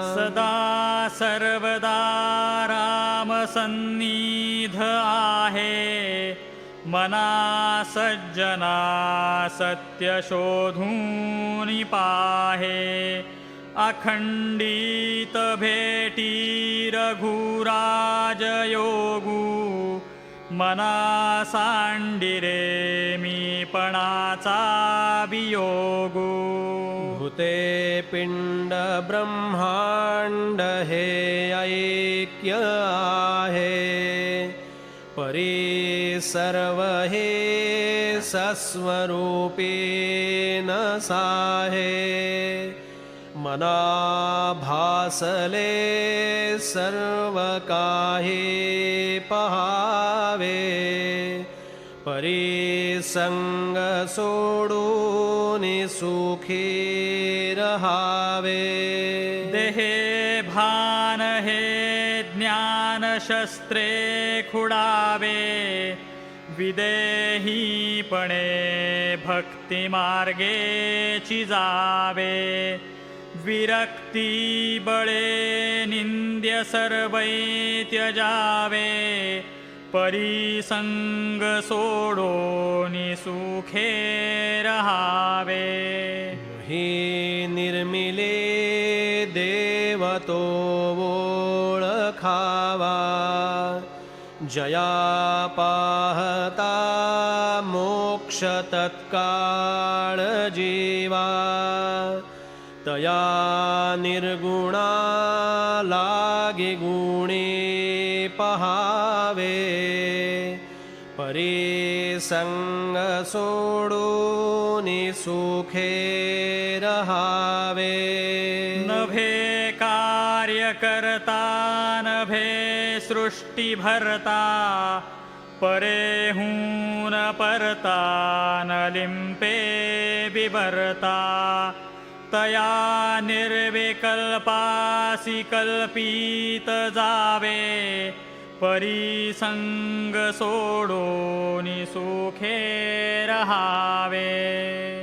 सदा सर्वदा रामसन्निध आहे, मना सज्जना सत्य शोधून पाहे. अखंडित भेटी रघुराज योगू, मना सांडिरे मी पणाचा वियोगू. भूते पिंड ब्रह्मांड हे ऐक्य आहे, परी सर्व हे सस्वरूपेन साहे. मना भासले सर्व काही पहावे, परिसंग सोडून सुखी रहावे. देहे भान हे ज्ञान शस्त्रे खुडावे, विदेहीपणे भक्ती मार्गे चिजावे. विरक्ती बळे निंद्य सर्वै त्यजावे, परिसंग सोडून सुखे रहावे. ही निर्मिले देवतो ओळखावा, जया पाहता मोक्ष तत्काळ जीवा. तया निर्गुणा लागे गुणे पहावे, परिसंग सोडून सुखे रहावे. नभे कार्य करता नभे सृष्टी भरता, परेहून परता न लिंपे बिबरता. तया निर्विकल्पासी कल्पित जावे, परिसंग सोडून सुखे रहावे.